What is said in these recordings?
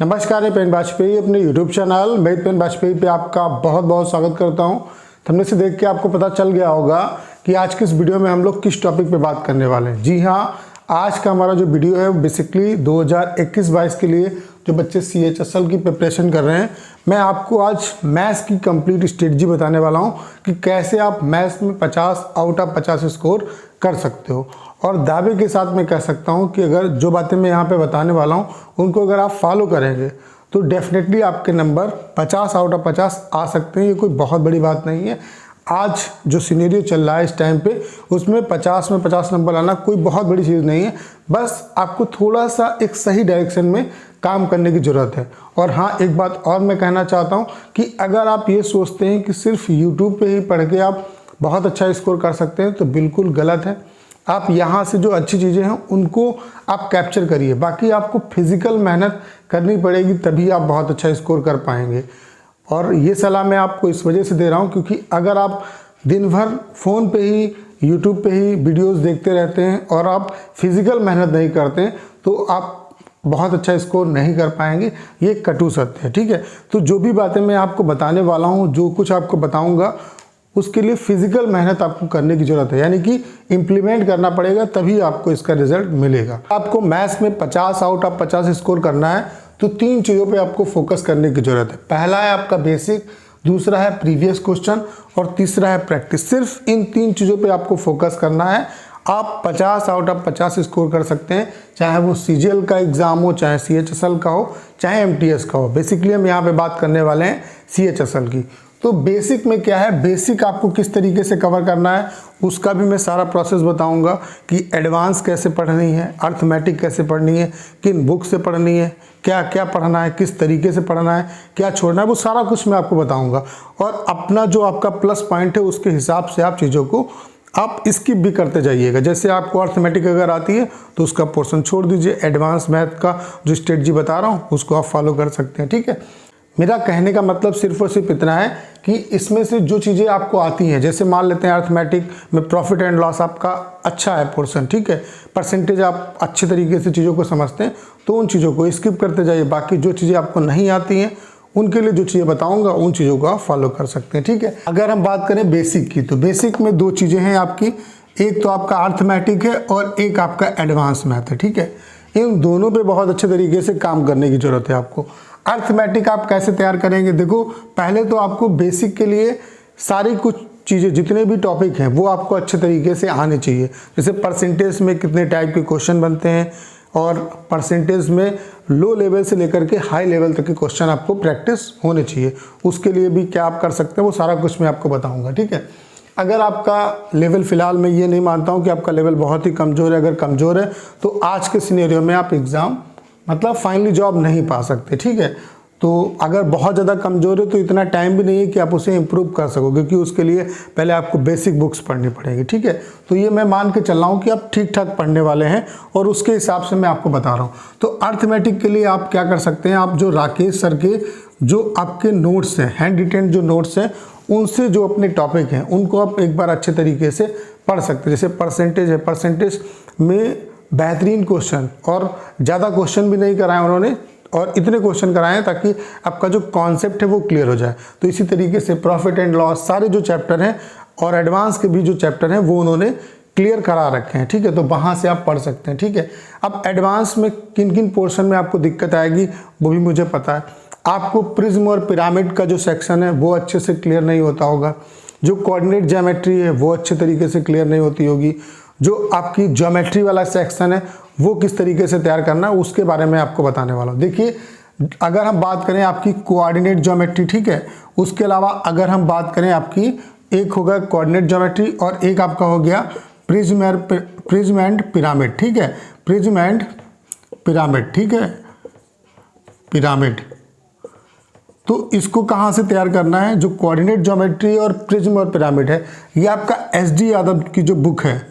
नमस्कार, मैं पेन वाजपेयी अपने YouTube channel math Pen Vajpayee पे आपका बहुत बहुत स्वागत करता हूं। थंबनेल से देख के आपको पता चल गया होगा कि आज की इस वीडियो में हम लोग किस टॉपिक पे बात करने वाले हैं। जी हाँ, आज का हमारा जो वीडियो है बेसिकली 2021-22 के लिए जो बच्चे CHSL की प्रिपरेशन कर रहे हैं, मैं आपको आज मैथ्स की कंप्लीट स्ट्रेटजी बताने वाला हूं कि कैसे आप मैथ्स में 50 आउट ऑफ 50 स्कोर कर सकते हो। और दावे के साथ मैं कह सकता हूं कि अगर जो बातें मैं यहां पे बताने वाला हूं उनको अगर आप फॉलो करेंगे तो डेफिनेटली आपके नंबर 50 आउट ऑफ 50 आ सकते हैं। ये कोई बहुत बड़ी बात नहीं है। आज जो सिनेरियो चल रहा है इस टाइम पे, उसमें 50 में 50 नंबर आना कोई बहुत बड़ी चीज़ नहीं है। बस आपको थोड़ा सा एक सही डायरेक्शन में काम करने की ज़रूरत है। और हाँ, एक बात और मैं कहना चाहता हूँ कि अगर आप ये सोचते हैं कि सिर्फ यूट्यूब पे ही पढ़ के आप बहुत अच्छा स्कोर कर सकते हैं तो बिल्कुल गलत है। आप यहाँ से जो अच्छी चीज़ें हैं उनको आप कैप्चर करिए, बाकी आपको फिज़िकल मेहनत करनी पड़ेगी, तभी आप बहुत अच्छा स्कोर कर पाएंगे। और ये सलाह मैं आपको इस वजह से दे रहा हूँ क्योंकि अगर आप दिन भर फ़ोन पे ही यूट्यूब पे ही वीडियोस देखते रहते हैं और आप फिज़िकल मेहनत नहीं करते हैं तो आप बहुत अच्छा स्कोर नहीं कर पाएंगे। ये कटु सत्य है, ठीक है। तो जो भी बातें मैं आपको बताने वाला हूँ, जो कुछ आपको बताऊँगा, उसके लिए फिजिकल मेहनत आपको करने की ज़रूरत है, यानी कि इम्प्लीमेंट करना पड़ेगा, तभी आपको इसका रिजल्ट मिलेगा। आपको मैथ्स में 50 आउट ऑफ 50 स्कोर करना है तो 3 चीज़ों पे आपको फोकस करने की ज़रूरत है। पहला है आपका बेसिक, दूसरा है प्रीवियस क्वेश्चन और तीसरा है प्रैक्टिस। सिर्फ इन 3 चीज़ों पे आपको फोकस करना है। आप 50 आउट ऑफ 50 स्कोर कर सकते हैं, चाहे वो CGL का एग्ज़ाम हो, चाहे CHSL का हो, चाहे MTS का हो। बेसिकली हम यहाँ पे बात करने वाले हैं CHSL की। तो बेसिक में क्या है, बेसिक आपको किस तरीके से कवर करना है उसका भी मैं सारा प्रोसेस बताऊंगा कि एडवांस कैसे पढ़नी है, अर्थमेटिक कैसे पढ़नी है, किन बुक से पढ़नी है, क्या क्या पढ़ना है, किस तरीके से पढ़ना है, क्या छोड़ना है, वो सारा कुछ मैं आपको बताऊंगा। और अपना जो आपका प्लस पॉइंट है उसके हिसाब से आप चीज़ों को आप स्किप भी करते जाइएगा। जैसे आपको अर्थमेटिक अगर आती है तो उसका पोर्शन छोड़ दीजिए, एडवांस मैथ का जो स्ट्रेटजी बता रहा हूँ उसको आप फॉलो कर सकते हैं, ठीक है। मेरा कहने का मतलब सिर्फ और सिर्फ इतना है कि इसमें से जो चीज़ें आपको आती हैं, जैसे मान लेते हैं अर्थमेटिक में प्रॉफिट एंड लॉस आपका अच्छा है पोर्शन, ठीक है, परसेंटेज आप अच्छे तरीके से चीज़ों को समझते हैं, तो उन चीज़ों को स्किप करते जाइए। बाकी जो चीज़ें आपको नहीं आती हैं उनके लिए जो चीज़ें बताऊंगा उन चीज़ों को आप फॉलो कर सकते हैं, ठीक है। अगर हम बात करें बेसिक की, तो बेसिक में 2 चीज़ें हैं आपकी, एक तो आपका अर्थमेटिक है और एक आपका एडवांस मैथ है, ठीक है। इन दोनों पे बहुत अच्छे तरीके से काम करने की ज़रूरत है आपको। अर्थमेटिक आप कैसे तैयार करेंगे, देखो पहले तो आपको बेसिक के लिए सारी कुछ चीज़ें, जितने भी टॉपिक हैं वो आपको अच्छे तरीके से आने चाहिए। जैसे परसेंटेज में कितने टाइप के क्वेश्चन बनते हैं और परसेंटेज में लो लेवल से लेकर के हाई लेवल तक के क्वेश्चन आपको प्रैक्टिस होने चाहिए। उसके लिए भी क्या आप कर सकते हैं वो सारा कुछ मैं आपको बताऊँगा, ठीक है। अगर आपका लेवल फ़िलहाल मैं ये नहीं मानता हूँ कि आपका लेवल बहुत ही कमज़ोर है, अगर कमज़ोर है तो आज के सिनेरियो में आप एग्ज़ाम मतलब फाइनली जॉब नहीं पा सकते, ठीक है। तो अगर बहुत ज़्यादा कमज़ोर है तो इतना टाइम भी नहीं है कि आप उसे इम्प्रूव कर सकोगे, क्योंकि उसके लिए पहले आपको बेसिक बुक्स पढ़नी पड़ेगी, ठीक है। तो ये मैं मान के चल रहा हूँ कि आप ठीक ठाक पढ़ने वाले हैं और उसके हिसाब से मैं आपको बता रहा हूँ। तो अर्थमेटिक के लिए आप क्या कर सकते हैं, आप जो राकेश सर के जो आपके नोट्स हैं, हैंड रिटेन जो नोट्स हैं, उनसे जो अपने टॉपिक हैं उनको आप एक बार अच्छे तरीके से पढ़ सकते हैं। जैसे परसेंटेज है, परसेंटेज में बेहतरीन क्वेश्चन और ज़्यादा क्वेश्चन भी नहीं कराए उन्होंने, और इतने क्वेश्चन कराए हैं ताकि आपका जो कॉन्सेप्ट है वो क्लियर हो जाए। तो इसी तरीके से प्रॉफिट एंड लॉस सारे जो चैप्टर हैं और एडवांस के भी जो चैप्टर हैं वो उन्होंने क्लियर करा रखे हैं, ठीक है। तो वहाँ से आप पढ़ सकते हैं, ठीक है। अब एडवांस में किन किन पोर्शन में आपको दिक्कत आएगी वो भी मुझे पता है। आपको प्रिज्म और पिरामिड का जो सेक्शन है वो अच्छे से क्लियर नहीं होता होगा, जो कोऑर्डिनेट ज्योमेट्री है वो अच्छे तरीके से क्लियर नहीं होती होगी, जो आपकी ज्योमेट्री वाला सेक्शन है वो किस तरीके से तैयार करना है उसके बारे में आपको बताने वाला हूँ। देखिए, अगर हम बात करें आपकी कोऑर्डिनेट ज्योमेट्री, ठीक है, उसके अलावा अगर हम बात करें आपकी, एक होगा कोऑर्डिनेट ज्योमेट्री और एक आपका हो गया प्रिज्म एंड पिरामिड, ठीक है, प्रिज्म एंड पिरामिड, ठीक है, पिरामिड। तो इसको कहाँ से तैयार करना है, जो कोऑर्डिनेट ज्योमेट्री और प्रिज्म और पिरामिड है, ये आपका SD यादव की जो बुक है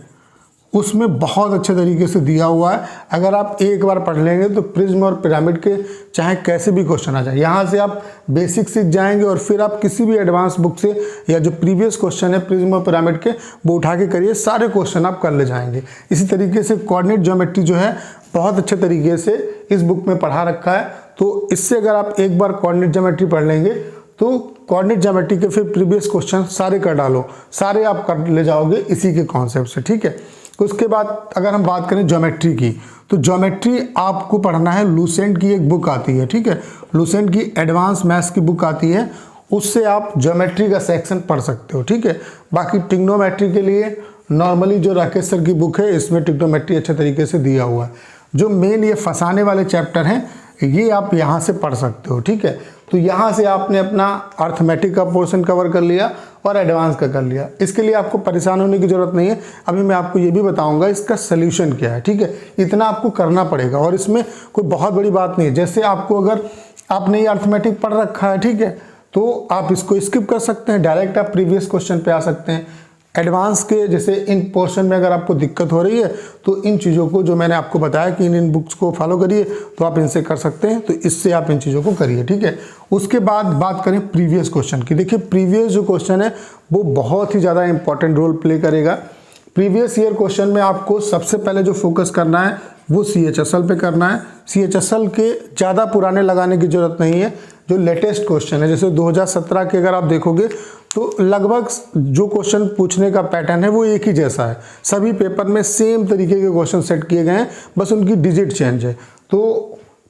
उसमें बहुत अच्छे तरीके से दिया हुआ है। अगर आप एक बार पढ़ लेंगे तो प्रिज्म और पिरामिड के चाहे कैसे भी क्वेश्चन आ जाए, यहाँ से आप बेसिक सीख जाएंगे और फिर आप किसी भी एडवांस बुक से या जो प्रीवियस क्वेश्चन है प्रिज्म और पिरामिड के वो उठा के करिए, सारे क्वेश्चन आप कर ले जाएंगे। इसी तरीके से कोऑर्डिनेट ज्योमेट्री जो है बहुत अच्छे तरीके से इस बुक में पढ़ा रखा है, तो इससे अगर आप एक बार कोऑर्डिनेट ज्योमेट्री पढ़ लेंगे तो कोऑर्डिनेट ज्योमेट्री के फिर प्रीवियस क्वेश्चन सारे कर डालो, सारे आप कर ले जाओगे इसी के कॉन्सेप्ट से, ठीक है। उसके बाद अगर हम बात करें ज्योमेट्री की, तो ज्योमेट्री आपको पढ़ना है, लूसेंट की एक बुक आती है, ठीक है, लूसेंट की एडवांस मैथ्स की बुक आती है, उससे आप ज्योमेट्री का सेक्शन पढ़ सकते हो, ठीक है। बाकी ट्रिग्नोमेट्री के लिए नॉर्मली जो राकेश सर की बुक है इसमें ट्रिग्नोमेट्री अच्छे तरीके से दिया हुआ है। जो मेन ये फंसाने वाले चैप्टर हैं ये आप यहाँ से पढ़ सकते हो, ठीक है। तो यहाँ से आपने अपना अर्थमेटिक का पोर्शन कवर कर लिया और एडवांस का कर लिया। इसके लिए आपको परेशान होने की ज़रूरत नहीं है। अभी मैं आपको ये भी बताऊंगा इसका सल्यूशन क्या है, ठीक है। इतना आपको करना पड़ेगा और इसमें कोई बहुत बड़ी बात नहीं है। जैसे आपको अगर आपने ये अर्थमेटिक पढ़ रखा है, ठीक है, तो आप इसको स्किप कर सकते हैं, डायरेक्ट आप प्रीवियस क्वेश्चन पे आ सकते हैं। एडवांस के जैसे इन पोर्शन में अगर आपको दिक्कत हो रही है तो इन चीज़ों को जो मैंने आपको बताया कि इन बुक्स को फॉलो करिए तो आप इनसे कर सकते हैं, तो इससे आप इन चीज़ों को करिए, ठीक है। उसके बाद बात करें प्रीवियस क्वेश्चन की। देखिए प्रीवियस जो क्वेश्चन है वो बहुत ही ज़्यादा इंपॉर्टेंट रोल प्ले करेगा। प्रीवियस ईयर क्वेश्चन में आपको सबसे पहले जो फोकस करना है वो CHSL पे करना है। CHSL के ज़्यादा पुराने लगाने की ज़रूरत नहीं है, जो लेटेस्ट क्वेश्चन है जैसे 2017 के अगर आप देखोगे तो लगभग जो क्वेश्चन पूछने का पैटर्न है वो एक ही जैसा है, सभी पेपर में सेम तरीके के क्वेश्चन सेट किए गए हैं, बस उनकी डिजिट चेंज है। तो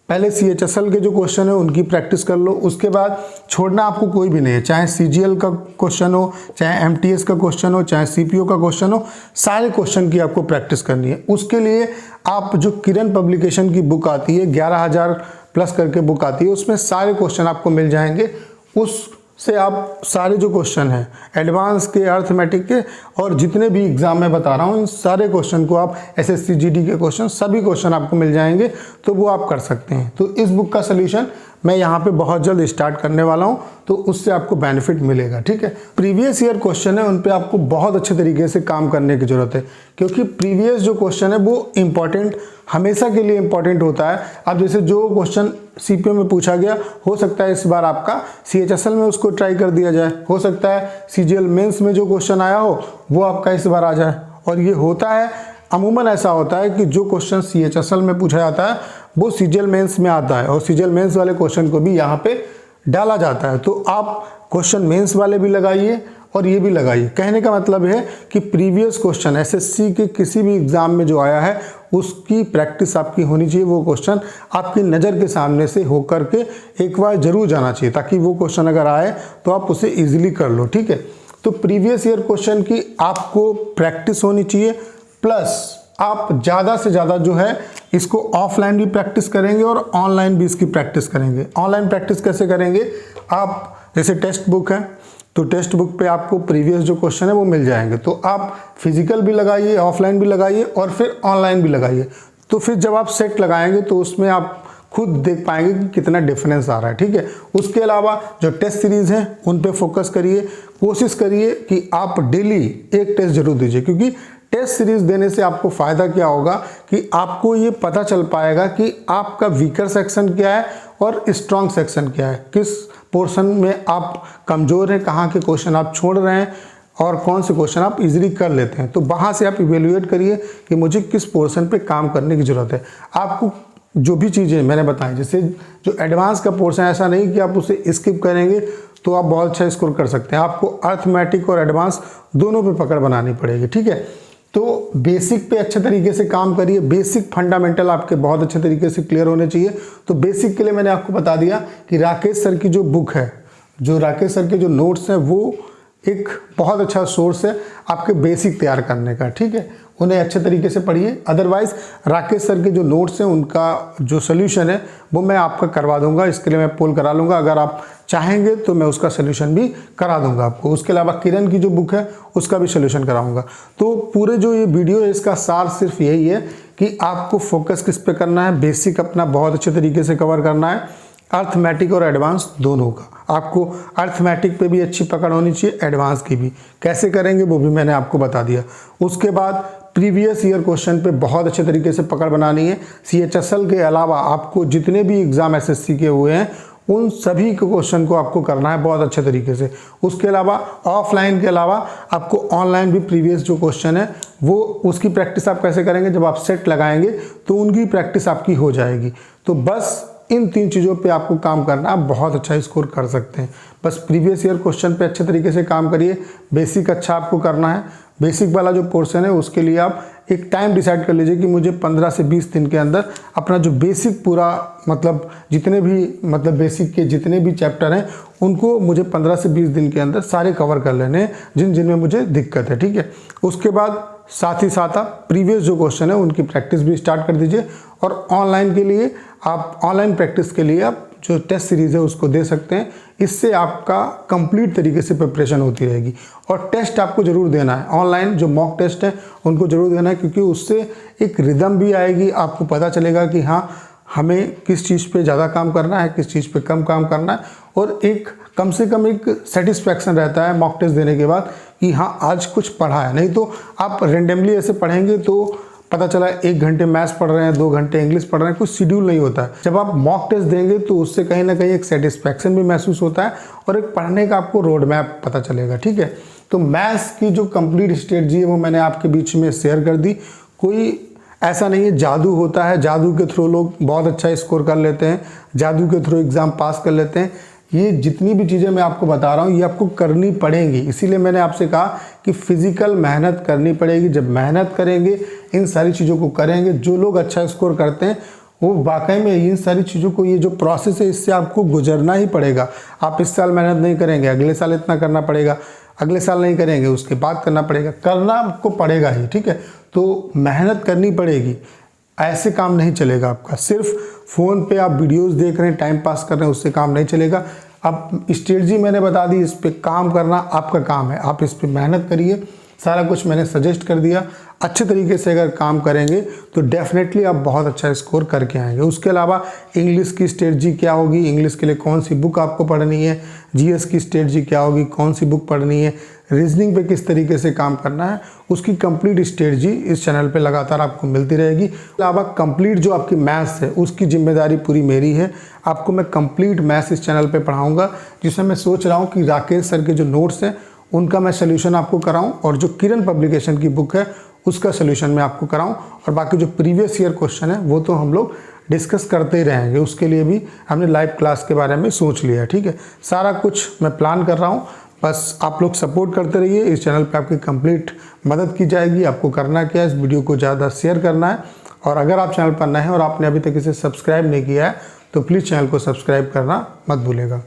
पहले CHSL के जो क्वेश्चन है उनकी प्रैक्टिस कर लो, उसके बाद छोड़ना आपको कोई भी नहीं है, चाहे CGL का क्वेश्चन हो, चाहे MTS का क्वेश्चन हो, चाहे CPO का क्वेश्चन हो, सारे क्वेश्चन की आपको प्रैक्टिस करनी है। उसके लिए आप जो किरण पब्लिकेशन की बुक आती है 11,000 प्लस करके बुक आती है, उसमें सारे क्वेश्चन आपको मिल जाएंगे। उससे आप सारे जो क्वेश्चन हैं एडवांस के, अर्थमेटिक के और जितने भी एग्जाम में बता रहा हूँ इन सारे क्वेश्चन को आप SSC GD के क्वेश्चन सभी क्वेश्चन आपको मिल जाएंगे, तो वो आप कर सकते हैं। तो इस बुक का सलूशन मैं यहाँ पे बहुत जल्द स्टार्ट करने वाला हूँ, तो उससे आपको बेनिफिट मिलेगा, ठीक है। प्रीवियस ईयर क्वेश्चन है उन पे आपको बहुत अच्छे तरीके से काम करने की जरूरत है, क्योंकि प्रीवियस जो क्वेश्चन है वो इम्पॉर्टेंट हमेशा के लिए इम्पॉर्टेंट होता है। अब जैसे जो क्वेश्चन CPO में पूछा गया, हो सकता है इस बार आपका CHSL में उसको ट्राई कर दिया जाए, हो सकता है CGL मेंस में जो क्वेश्चन आया हो वो आपका इस बार आ जाए। और ये होता है, अमूमन ऐसा होता है कि जो क्वेश्चन CHSL में पूछा जाता है वो CGL मेंस में आता है और CGL मेंस वाले क्वेश्चन को भी यहाँ पे डाला जाता है। तो आप क्वेश्चन मेंस वाले भी लगाइए और ये भी लगाइए। कहने का मतलब है कि प्रीवियस क्वेश्चन SSC के किसी भी एग्जाम में जो आया है उसकी प्रैक्टिस आपकी होनी चाहिए, वो क्वेश्चन आपकी नज़र के सामने से होकर के एक बार जरूर जाना चाहिए, ताकि वो क्वेश्चन अगर आए तो आप उसे ईजिली कर लो, ठीक है। तो प्रीवियस ईयर क्वेश्चन की आपको प्रैक्टिस होनी चाहिए, प्लस आप ज़्यादा से ज़्यादा जो है इसको ऑफलाइन भी प्रैक्टिस करेंगे और ऑनलाइन भी इसकी प्रैक्टिस करेंगे। ऑनलाइन प्रैक्टिस कैसे करेंगे, आप जैसे टेक्स्ट बुक है तो टेक्स्ट बुक पे आपको प्रीवियस जो क्वेश्चन है वो मिल जाएंगे, तो आप फिजिकल भी लगाइए, ऑफलाइन भी लगाइए और फिर ऑनलाइन भी लगाइए। तो फिर जब आप सेट लगाएंगे तो उसमें आप खुद देख पाएंगे कि कितना डिफरेंस आ रहा है, ठीक है। उसके अलावा जो टेस्ट सीरीज़ हैं उन पे फोकस करिए, कोशिश करिए कि आप डेली एक टेस्ट जरूर दीजिए, क्योंकि टेस्ट सीरीज देने से आपको फ़ायदा क्या होगा कि आपको ये पता चल पाएगा कि आपका वीकर सेक्शन क्या है और स्ट्रॉन्ग सेक्शन क्या है, किस पोर्शन में आप कमज़ोर हैं, कहाँ के क्वेश्चन आप छोड़ रहे हैं और कौन से क्वेश्चन आप इजीली कर लेते हैं। तो वहाँ से आप इवेल्युएट करिए कि मुझे किस पोर्शन पे काम करने की ज़रूरत है। आपको जो भी चीज़ें मैंने बताई, जैसे जो एडवांस का पोर्शन, ऐसा नहीं कि आप उसे स्किप करेंगे तो आप बहुत अच्छा स्कोर कर सकते हैं। आपको अर्थमेटिक और एडवांस दोनों पे पकड़ बनानी पड़ेगी, ठीक है। तो बेसिक पे अच्छे तरीके से काम करिए, बेसिक फंडामेंटल आपके बहुत अच्छे तरीके से क्लियर होने चाहिए। तो बेसिक के लिए मैंने आपको बता दिया कि राकेश सर की जो बुक है, जो राकेश सर के जो नोट्स हैं वो एक बहुत अच्छा सोर्स है आपके बेसिक तैयार करने का, ठीक है। उन्हें अच्छे तरीके से पढ़िए। अदरवाइज़ राकेश सर के जो नोट्स हैं उनका जो सोल्यूशन है वो मैं आपका करवा दूंगा, इसके लिए मैं पोल करा लूँगा। अगर आप चाहेंगे तो मैं उसका सोल्यूशन भी करा दूंगा आपको। उसके अलावा किरण की जो बुक है उसका भी सोल्यूशन कराऊंगा। तो पूरे जो ये वीडियो है इसका सार सिर्फ यही है कि आपको फोकस किस पे करना है, बेसिक अपना बहुत अच्छे तरीके से कवर करना है, अर्थमेटिक और एडवांस दोनों का। आपको अर्थमेटिक पे भी अच्छी पकड़ होनी चाहिए, एडवांस की भी। कैसे करेंगे वो भी मैंने आपको बता दिया। उसके बाद प्रीवियस ईयर क्वेश्चन पे बहुत अच्छे तरीके से पकड़ बनानी है। CHSL के अलावा आपको जितने भी एग्ज़ाम SSC के हुए हैं उन सभी के क्वेश्चन को आपको करना है बहुत अच्छे तरीके से। उसके अलावा ऑफलाइन के अलावा आपको ऑनलाइन भी प्रीवियस जो क्वेश्चन है वो उसकी प्रैक्टिस आप कैसे करेंगे, जब आप सेट लगाएंगे तो उनकी प्रैक्टिस आपकी हो जाएगी। तो बस इन 3 चीज़ों पे आपको काम करना, आप बहुत अच्छा स्कोर कर सकते हैं। बस प्रीवियस ईयर क्वेश्चन पे अच्छे तरीके से काम करिए। बेसिक अच्छा आपको करना है। बेसिक वाला जो पोर्शन है उसके लिए आप एक टाइम डिसाइड कर लीजिए कि मुझे 15 से 20 दिन के अंदर अपना जो बेसिक पूरा मतलब जितने भी मतलब बेसिक के जितने भी चैप्टर हैं उनको मुझे 15 से 20 दिन के अंदर सारे कवर कर लेने हैं जिन जिनमें मुझे दिक्कत है, ठीक है। उसके बाद साथ ही साथ आप प्रीवियस जो क्वेश्चन है उनकी प्रैक्टिस भी स्टार्ट कर दीजिए। और ऑनलाइन के लिए आप ऑनलाइन प्रैक्टिस के लिए आप जो टेस्ट सीरीज़ है उसको दे सकते हैं। इससे आपका कंप्लीट तरीके से प्रिपरेशन होती रहेगी। और टेस्ट आपको ज़रूर देना है, ऑनलाइन जो मॉक टेस्ट है उनको ज़रूर देना है, क्योंकि उससे एक रिदम भी आएगी। आपको पता चलेगा कि हाँ हमें किस चीज़ पे ज़्यादा काम करना है, किस चीज़ पे कम काम करना है, और एक कम से कम एक सेटिस्फैक्शन रहता है मॉक टेस्ट देने के बाद कि हाँ आज कुछ पढ़ा है। नहीं तो आप रेंडमली ऐसे पढ़ेंगे तो पता चला 1 घंटे मैथ्स पढ़ रहे हैं, 2 घंटे इंग्लिश पढ़ रहे हैं, कुछ शेड्यूल नहीं होता है। जब आप मॉक टेस्ट देंगे तो उससे कहीं ना कहीं एक सेटिस्फैक्शन भी महसूस होता है और एक पढ़ने का आपको रोड मैप पता चलेगा, ठीक है। तो मैथ्स की जो कंप्लीट स्ट्रेटजी है वो मैंने आपके बीच में शेयर कर दी। कोई ऐसा नहीं है जादू होता है, जादू के थ्रू लोग बहुत अच्छा स्कोर कर लेते हैं, जादू के थ्रू एग्ज़ाम पास कर लेते हैं। ये जितनी भी चीज़ें मैं आपको बता रहा हूँ ये आपको करनी पड़ेंगी। इसीलिए मैंने आपसे कहा कि फिज़िकल मेहनत करनी पड़ेगी। जब मेहनत करेंगे, इन सारी चीज़ों को करेंगे, जो लोग अच्छा स्कोर करते हैं वो वाकई में इन सारी चीज़ों को, ये जो प्रोसेस है इससे आपको गुजरना ही पड़ेगा। आप इस साल मेहनत नहीं करेंगे, अगले साल इतना करना पड़ेगा, अगले साल नहीं करेंगे उसके बाद करना पड़ेगा, करना आपको पड़ेगा ही, ठीक है। तो मेहनत करनी पड़ेगी, ऐसे काम नहीं चलेगा आपका। सिर्फ फ़ोन पे आप वीडियोस देख रहे हैं, टाइम पास कर रहे हैं, उससे काम नहीं चलेगा। अब स्ट्रेटजी मैंने बता दी, इस पे काम करना आपका काम है। आप इस पे मेहनत करिए, सारा कुछ मैंने सजेस्ट कर दिया। अच्छे तरीके से अगर काम करेंगे तो डेफिनेटली आप बहुत अच्छा स्कोर करके आएंगे। उसके अलावा इंग्लिश की स्ट्रेटजी क्या होगी, इंग्लिश के लिए कौन सी बुक आपको पढ़नी है, जीएस की स्ट्रेटजी क्या होगी, कौन सी बुक पढ़नी है, रीजनिंग पे किस तरीके से काम करना है, उसकी कंप्लीट स्ट्रेटजी इस चैनल पे लगातार आपको मिलती रहेगी। अलावा कंप्लीट जो आपकी मैथ्स है उसकी जिम्मेदारी पूरी मेरी है। आपको मैं कंप्लीट मैथ्स इस चैनल पे पढ़ाऊँगा, जिसमें मैं सोच रहा हूँ कि राकेश सर के जो नोट्स हैं उनका मैं सोल्यूशन आपको कराऊं, और जो किरण पब्लिकेशन की बुक है उसका सोल्यूशन मैं आपको कराऊं, और बाकी जो प्रीवियस ईयर क्वेश्चन है वो तो हम लोग डिस्कस करते ही रहेंगे। उसके लिए भी हमने लाइव क्लास के बारे में सोच लिया है, ठीक है। सारा कुछ मैं प्लान कर रहा हूं, बस आप लोग सपोर्ट करते रहिए। इस चैनल पे आपकी कंप्लीट मदद की जाएगी। आपको करना क्या है, इस वीडियो को ज़्यादा शेयर करना है, और अगर आप चैनल पर नए हैं और आपने अभी तक इसे सब्सक्राइब नहीं किया है तो प्लीज़ चैनल को सब्सक्राइब करना मत भूलिएगा।